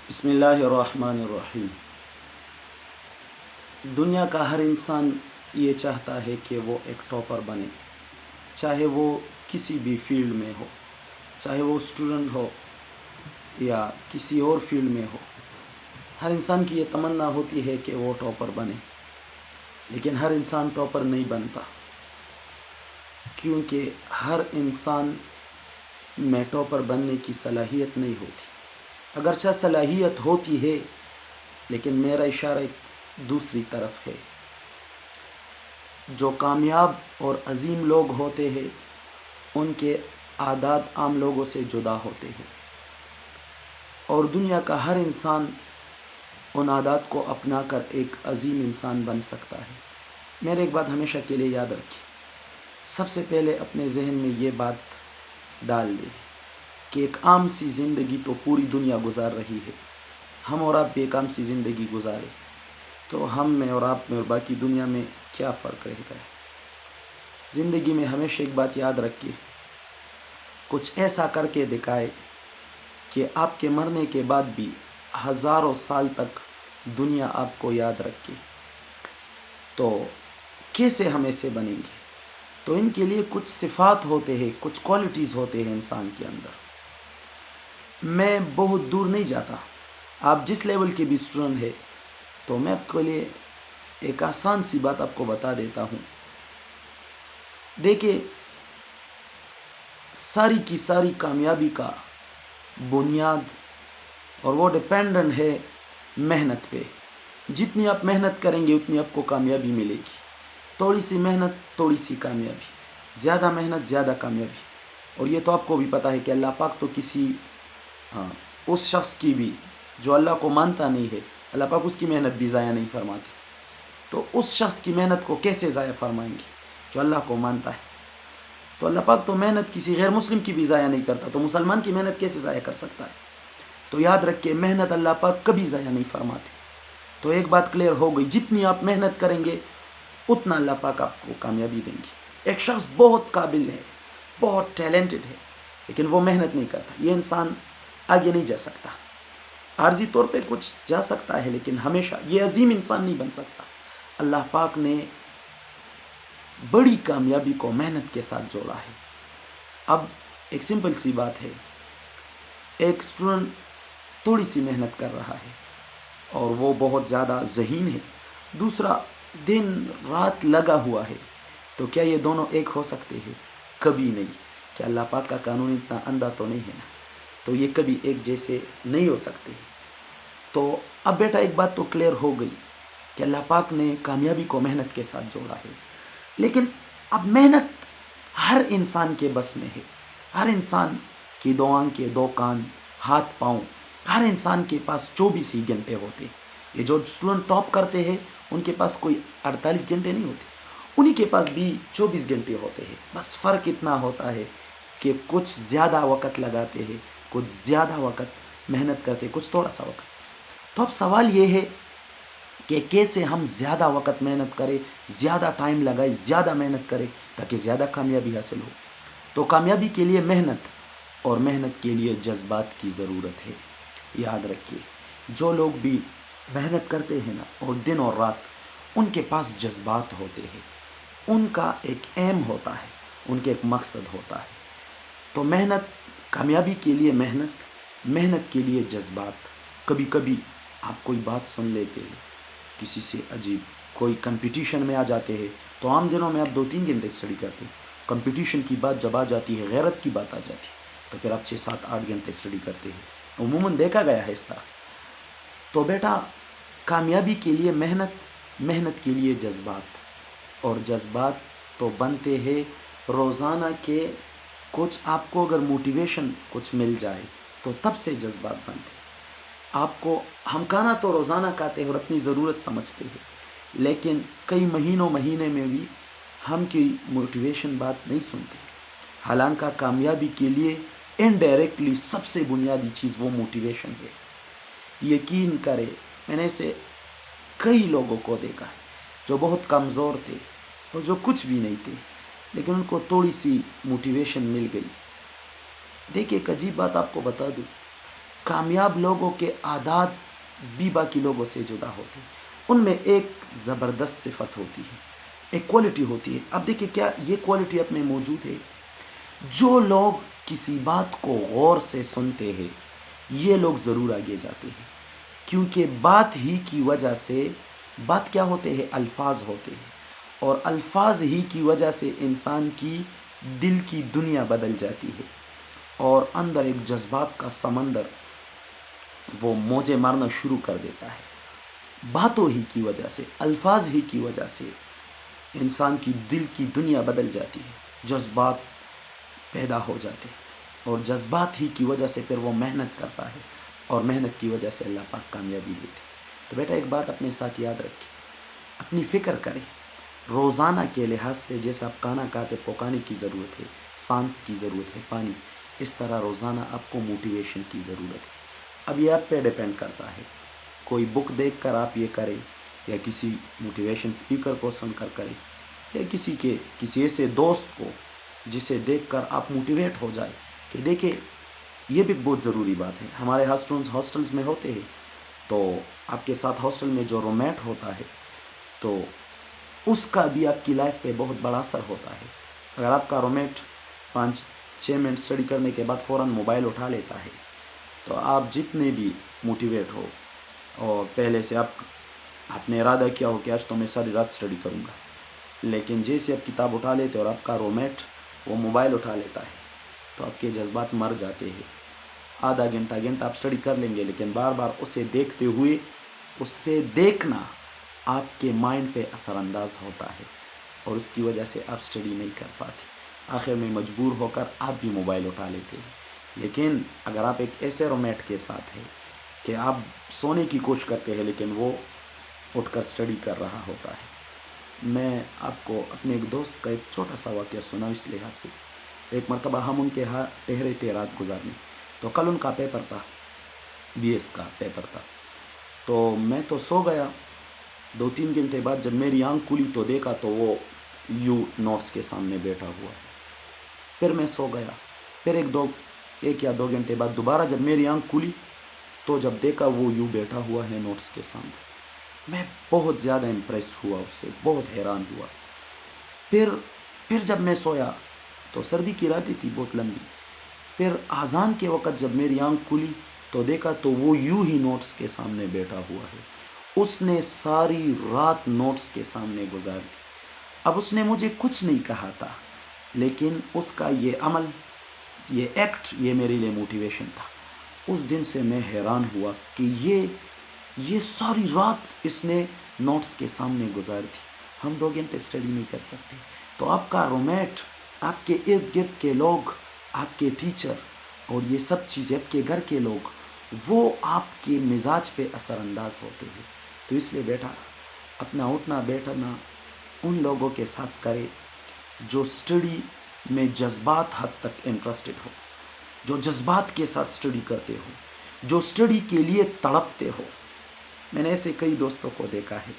بسم اللہ الرحمن الرحیم۔ دنیا کا ہر انسان یہ چاہتا ہے کہ وہ ایک ٹاپر بنے، چاہے وہ کسی بھی فیلڈ میں ہو، چاہے وہ اسٹوڈنٹ ہو یا کسی اور فیلڈ میں ہو۔ ہر انسان کی یہ تمنا ہوتی ہے کہ وہ ٹاپر بنے، لیکن ہر انسان ٹاپر نہیں بنتا، کیونکہ ہر انسان میں ٹاپر بننے کی صلاحیت نہیں ہوتی۔ اگرچہ صلاحیت ہوتی ہے، لیکن میرا اشارہ ایک دوسری طرف ہے۔ جو کامیاب اور عظیم لوگ ہوتے ہیں ان کے عادات عام لوگوں سے جدا ہوتے ہیں، اور دنیا کا ہر انسان ان عادات کو اپنا کر ایک عظیم انسان بن سکتا ہے۔ میرے ایک بات ہمیشہ کے لیے یاد رکھیں، سب سے پہلے اپنے ذہن میں یہ بات ڈال دیں کہ ایک عام سی زندگی تو پوری دنیا گزار رہی ہے، ہم اور آپ بھی ایک عام سی زندگی گزارے تو ہم میں اور آپ میں اور باقی دنیا میں کیا فرق رہ گیا ہے؟ زندگی میں ہمیشہ ایک بات یاد رکھیے، کچھ ایسا کر کے دکھائے کہ آپ کے مرنے کے بعد بھی ہزاروں سال تک دنیا آپ کو یاد رکھے۔ تو کیسے ہم ایسے بنیں گے؟ تو ان کے لیے کچھ صفات ہوتے ہیں، کچھ کوالٹیز ہوتے ہیں انسان کے اندر۔ میں بہت دور نہیں جاتا، آپ جس لیول کے بھی اسٹوڈنٹ ہے تو میں آپ کے لیے ایک آسان سی بات آپ کو بتا دیتا ہوں۔ دیکھیے، ساری کی ساری کامیابی کا بنیاد اور وہ ڈپینڈنٹ ہے محنت پہ۔ جتنی آپ محنت کریں گے اتنی آپ کو کامیابی ملے گی۔ تھوڑی سی محنت تھوڑی سی کامیابی، زیادہ محنت زیادہ کامیابی۔ اور یہ تو آپ کو بھی پتہ ہے کہ اللہ پاک تو کسی اس شخص کی بھی جو اللہ کو مانتا نہیں ہے، اللہ پاک اس کی محنت بھی ضائع نہیں فرماتے۔ تو اس شخص کی محنت کو کیسے ضائع فرمائیں گے جو اللہ کو مانتا ہے؟ تو اللہ پاک تو محنت کسی غیر مسلم کی بھی ضائع نہیں کرتا، تو مسلمان کی محنت کیسے ضائع کر سکتا ہے؟ تو یاد رکھیں، محنت اللہ پاک کبھی ضائع نہیں فرماتے۔ تو ایک بات کلیئر ہو گئی، جتنی آپ محنت کریں گے اتنا اللہ پاک آپ کو کامیابی دیں گے۔ ایک شخص بہت قابل ہے، بہت ٹیلنٹڈ ہے، لیکن وہ محنت نہیں کرتا، یہ انسان آگے نہیں جا سکتا۔ عارضی طور پہ کچھ جا سکتا ہے، لیکن ہمیشہ یہ عظیم انسان نہیں بن سکتا۔ اللہ پاک نے بڑی کامیابی کو محنت کے ساتھ جوڑا ہے۔ اب ایک سمپل سی بات ہے، ایک اسٹوڈنٹ تھوڑی سی محنت کر رہا ہے اور وہ بہت زیادہ ذہین ہے، دوسرا دن رات لگا ہوا ہے، تو کیا یہ دونوں ایک ہو سکتے ہیں؟ کبھی نہیں۔ کیا اللہ پاک کا قانون اتنا اندھا تو نہیں ہے نا؟ تو یہ کبھی ایک جیسے نہیں ہو سکتے۔ تو اب بیٹا ایک بات تو کلیئر ہو گئی کہ اللہ پاک نے کامیابی کو محنت کے ساتھ جوڑا ہے، لیکن اب محنت ہر انسان کے بس میں ہے۔ ہر انسان کی دو آنکھیں، دو کان، ہاتھ پاؤں، ہر انسان کے پاس 24 ہی گھنٹے ہوتے ہیں۔ یہ جو اسٹوڈنٹ ٹاپ کرتے ہیں ان کے پاس کوئی 48 گھنٹے نہیں ہوتے، انہی کے پاس بھی 24 گھنٹے ہوتے ہیں۔ بس فرق اتنا ہوتا ہے کہ کچھ زیادہ وقت لگاتے ہیں، کچھ زیادہ وقت محنت کرتے، کچھ تھوڑا سا وقت۔ تو اب سوال یہ ہے کہ کیسے ہم زیادہ وقت محنت کریں، زیادہ ٹائم لگائیں، زیادہ محنت کریں تاکہ زیادہ کامیابی حاصل ہو۔ تو کامیابی کے لیے محنت اور محنت کے لیے جذبات کی ضرورت ہے۔ یاد رکھیے، جو لوگ بھی محنت کرتے ہیں نا اور دن اور رات، ان کے پاس جذبات ہوتے ہیں، ان کا ایک ایم ہوتا ہے، ان کے ایک مقصد ہوتا ہے۔ تو محنت، کامیابی کے لیے محنت، محنت کے لیے جذبات۔ کبھی کبھی آپ کوئی بات سن لیتے ہیں کسی سے عجیب، کوئی کمپٹیشن میں آ جاتے ہیں، تو عام دنوں میں آپ 2-3 گھنٹے اسٹڈی کرتے ہیں، کمپٹیشن کی بات جب آ جاتی ہے، غیرت کی بات آ جاتی ہے، تو پھر آپ 6-7-8 گھنٹے اسٹڈی کرتے ہیں۔ عموماً دیکھا گیا ہے اس طرح۔ تو بیٹا، کامیابی کے لیے محنت، محنت کے لیے جذبات، اور جذبات تو بنتے ہیں روزانہ کے کچھ آپ کو اگر موٹیویشن کچھ مل جائے تو تب سے جذبات بنتے ہیں۔ آپ کو، ہم کھانا تو روزانہ کھاتے ہیں اور اپنی ضرورت سمجھتے ہیں، لیکن کئی مہینے میں بھی ہم کی موٹیویشن بات نہیں سنتے۔ حالانکہ کامیابی کے لیے انڈائریکٹلی سب سے بنیادی چیز وہ موٹیویشن ہے۔ یقین کرے، میں نے ایسے کئی لوگوں کو دیکھا ہے جو بہت کمزور تھے اور جو کچھ بھی نہیں تھے، لیکن ان کو تھوڑی سی موٹیویشن مل گئی۔ دیکھیے، ایک عجیب بات آپ کو بتا دوں، کامیاب لوگوں کے عادات بھی باقی لوگوں سے جدا ہوتے ہیں. ان میں ایک زبردست صفت ہوتی ہے, ایک کوالٹی ہوتی ہے. اب دیکھیں کیا یہ کوالٹی اپنے موجود ہے. جو لوگ کسی بات کو غور سے سنتے ہیں یہ لوگ ضرور آگے جاتے ہیں, کیونکہ بات ہی کی وجہ سے, بات کیا ہوتے ہیں, الفاظ ہوتے ہیں, اور الفاظ ہی کی وجہ سے انسان کی دل کی دنیا بدل جاتی ہے, اور اندر ایک جذبات کا سمندر وہ موجیں مارنا شروع کر دیتا ہے. باتوں ہی کی وجہ سے, الفاظ ہی کی وجہ سے انسان کی دل کی دنیا بدل جاتی ہے, جذبات پیدا ہو جاتے ہیں, اور جذبات ہی کی وجہ سے پھر وہ محنت کرتا ہے, اور محنت کی وجہ سے اللہ پاک کامیابی دیتے. تو بیٹا ایک بات اپنے ساتھ یاد رکھیں, اپنی فکر کریں. روزانہ کے لحاظ سے جیسا آپ کھانا کھاتے پکانے کی ضرورت ہے, سانس کی ضرورت ہے, پانی, اس طرح روزانہ آپ کو موٹیویشن کی ضرورت ہے. اب یہ آپ پہ ڈیپینڈ کرتا ہے, کوئی بک دیکھ کر آپ یہ کریں, یا کسی موٹیویشن اسپیکر کو سن کر کریں, یا کسی ایسے دوست کو جسے دیکھ کر آپ موٹیویٹ ہو جائے کہ دیکھیں یہ بھی بہت ضروری بات ہے. ہمارے ہاسٹلز میں ہوتے ہیں, تو آپ کے ساتھ ہاسٹل میں جو روم میٹ ہوتا ہے تو اس کا بھی آپ کی لائف پہ بہت بڑا اثر ہوتا ہے. اگر آپ کا روم میٹ 5-6 منٹ اسٹڈی کرنے کے بعد فوراً موبائل اٹھا لیتا ہے تو آپ جتنے بھی موٹیویٹ ہو, اور پہلے سے آپ نے ارادہ کیا ہو کہ آج تو میں ساری رات اسٹڈی کروں گا, لیکن جیسے آپ کتاب اٹھا لیتے اور آپ کا روم میٹ وہ موبائل اٹھا لیتا ہے تو آپ کے جذبات مر جاتے ہیں. آدھا گھنٹہ آپ اسٹڈی کر لیں گے, لیکن بار بار اسے دیکھتے ہوئے, اس سے دیکھنا آپ کے مائنڈ پہ اثر انداز ہوتا ہے, اور اس کی وجہ سے آپ اسٹڈی نہیں کر پاتے. آخر میں مجبور ہو کر آپ بھی موبائل اٹھا لیتے ہیں. لیکن اگر آپ ایک ایسے روم میٹ کے ساتھ ہیں کہ آپ سونے کی کوشش کرتے ہیں لیکن وہ اٹھ کر اسٹڈی کر رہا ہوتا ہے. میں آپ کو اپنے ایک دوست کا ایک چھوٹا سا واقعہ سنا اس لحاظ سے. ایک مرتبہ ہم ان کے ہاں ٹہرے تھے رات گزارنے, تو کل ان کا پیپر تھا, BS کا پیپر تھا. تو میں تو سو گیا. 2-3 گھنٹے بعد جب میری آنکھ کھلی تو دیکھا تو وہ یو نوٹس کے سامنے بیٹھا ہوا ہے. پھر میں سو گیا. پھر ایک یا 2 گھنٹے بعد دوبارہ جب میری آنکھ کھلی تو جب دیکھا وہ یوں بیٹھا ہوا ہے نوٹس کے سامنے. میں بہت زیادہ امپریس ہوا اس سے, بہت حیران ہوا. پھر جب میں سویا تو سردی کی راتیں تھی بہت لمبی. پھر اذان کے وقت جب میری آنکھ کھلی تو دیکھا تو وہ یوں ہی نوٹس کے سامنے بیٹھا ہوا ہے. اس نے ساری رات نوٹس کے سامنے گزار دی. اب اس نے مجھے کچھ نہیں کہا تھا, لیکن اس کا یہ عمل, یہ ایکٹ, یہ میرے لیے موٹیویشن تھا. اس دن سے میں حیران ہوا کہ یہ ساری رات اس نے نوٹس کے سامنے گزار دی. ہم 2 گھنٹے اسٹڈی نہیں کر سکتے. تو آپ کا روم میٹ, آپ کے ارد گرد کے لوگ, آپ کے ٹیچر اور یہ سب چیزیں, آپ کے گھر کے لوگ, وہ آپ کے مزاج پہ اثر انداز ہوتے ہیں. تو اس لیے بیٹا اپنا اٹھنا بیٹھنا ان لوگوں کے ساتھ کرے جو اسٹڈی میں جذبات حد تک انٹرسٹڈ ہو, جو جذبات کے ساتھ اسٹڈی کرتے ہو, جو اسٹڈی کے لیے تڑپتے ہو. میں نے ایسے کئی دوستوں کو دیکھا ہے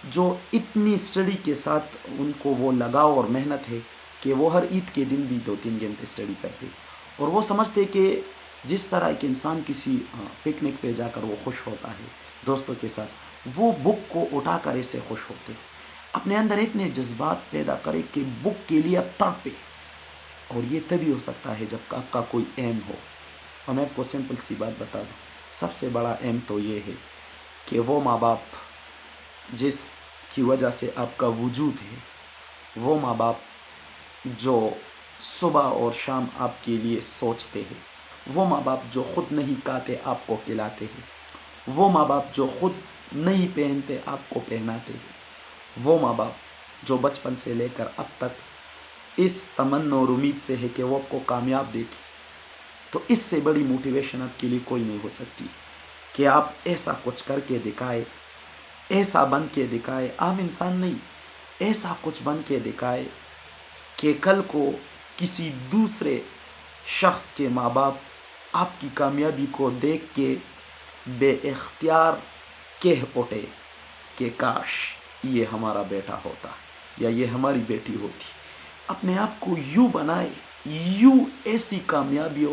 جو اتنی اسٹڈی کے ساتھ ان کو وہ لگاؤ اور محنت ہے کہ وہ ہر عید کے دن بھی 2-3 گھنٹے اسٹڈی کرتے, اور وہ سمجھتے کہ جس طرح ایک انسان کسی پکنک پہ جا کر وہ خوش ہوتا ہے دوستوں کے ساتھ, وہ بک کو اٹھا کر ایسے خوش ہوتے. اپنے اندر اتنے جذبات پیدا کرے کہ بک کے لیے اب تڑپے. اور یہ تبھی ہو سکتا ہے جب آپ کا کوئی ایم ہو. اور میں آپ کو سمپل سی بات بتا دوں, سب سے بڑا ایم تو یہ ہے کہ وہ ماں باپ جس کی وجہ سے آپ کا وجود ہے, وہ ماں باپ جو صبح اور شام آپ کے لیے سوچتے ہیں, وہ ماں باپ جو خود نہیں کھاتے آپ کو کھلاتے ہیں, وہ ماں باپ جو خود نہیں پہنتے آپ کو پہناتے ہیں, وہ ماں باپ جو بچپن سے لے کر اب تک اس تمنا اور امید سے ہے کہ وہ آپ کو کامیاب دیکھے. تو اس سے بڑی موٹیویشن آپ کے لیے کوئی نہیں ہو سکتی کہ آپ ایسا کچھ کر کے دکھائے, ایسا بن کے دکھائے. عام انسان نہیں, ایسا کچھ بن کے دکھائے کہ کل کو کسی دوسرے شخص کے ماں باپ آپ کی کامیابی کو دیکھ کے بے اختیار کہہ اٹھے کہ کاش یہ ہمارا بیٹا ہوتا یا یہ ہماری بیٹی ہوتی. اپنے آپ کو یوں بنائے, یوں ایسی کامیابی ہو